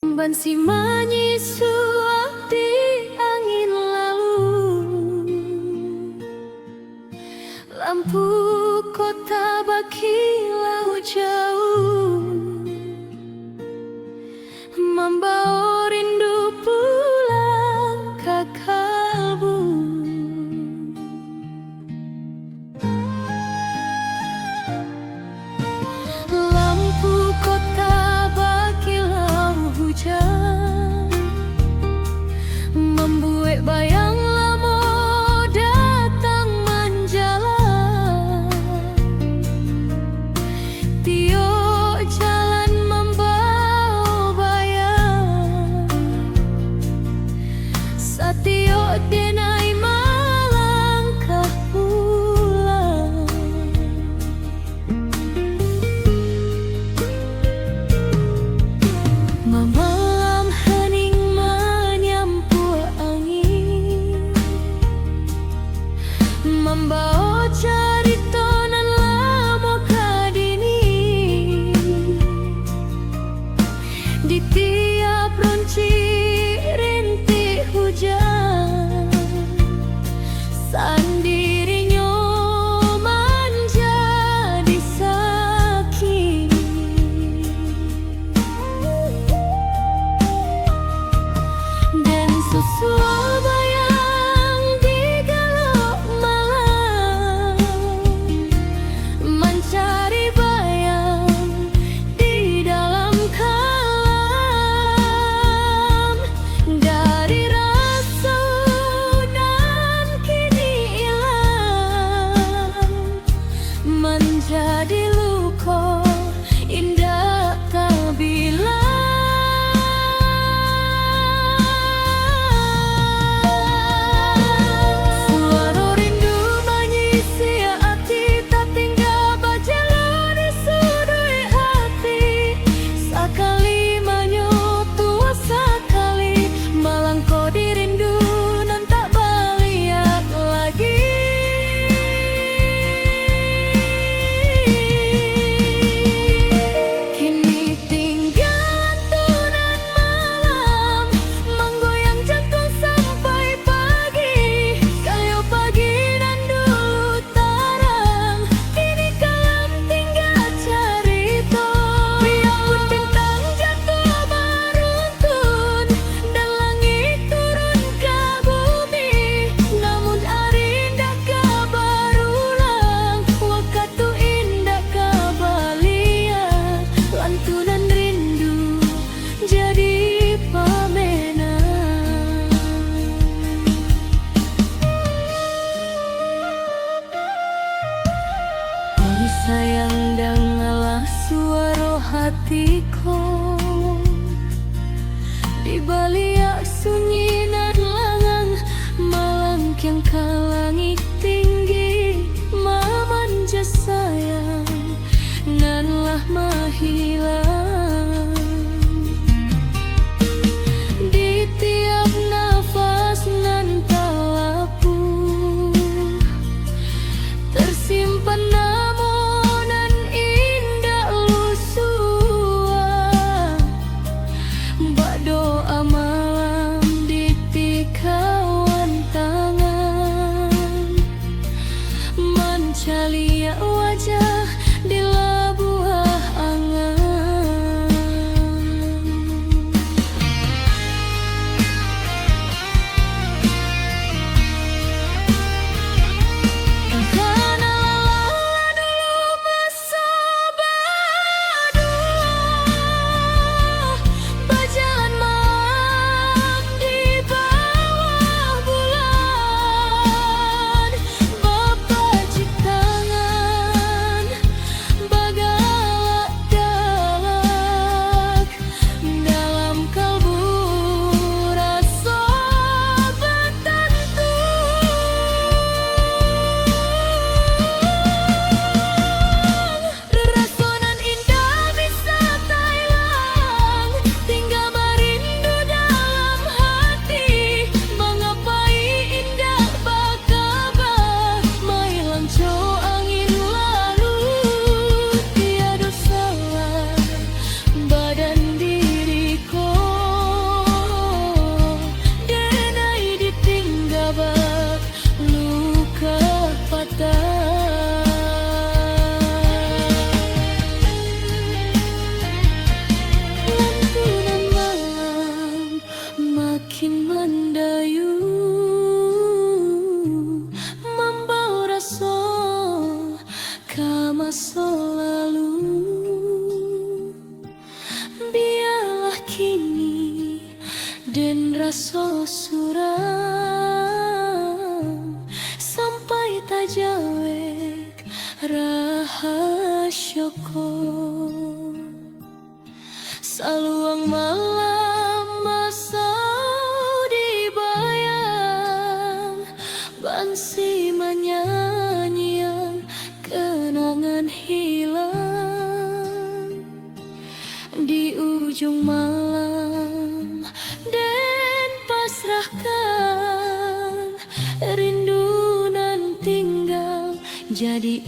Bansi menyisuap di angin lalu, lampu kota berkilau jauh, membawa rindu pulang ke kalbu. Lampu kota berkilau hujan, membuat bayang lama datang menjalan. Tiok jalan membawa bayang, setiok denai melangkah pulang. Malam hening menyampur angin, membawa cerita nan lama kadini. Di tiap ronci rintik hujan, sendirinya menjadi sakit. Dan sesuai bayang di gelap malam, mencari bayang di dalam kalam. Dari rasa dan kini hilang, menjadi luka indah terbilang. Suara rindu menyisi hati, tak tinggal berjalan di sudut hati. Sekali menyentuh, sekali melangkah di rindu nan tak baliak lagi. Kini tinggal tunan malam, menggoyang jantung sampai pagi. Kayu pagi dan dulu terang, kini kalam tinggal cerita. Biarpun bintang jatuh beruntun dan langit turun ke bumi, namun hari indah berulang, waktu indah kembalian. Lantunan rindu jadi pemenang. Oi sayang, dengarlah suara hatiku, di balik sunyi nan langang, melangkang ke langit tinggi, memanja sayang nanlah menghilang. Di tiap nafas nan terlapu, tersimpan nama nan indah lusua. Berdoa kini den rasa suram sampai tajawek rahasyoko saluang malam masau dibayang bansi menyanyian kenangan hilang di ujung malam dan pasrahkan rindu nan tinggal jadi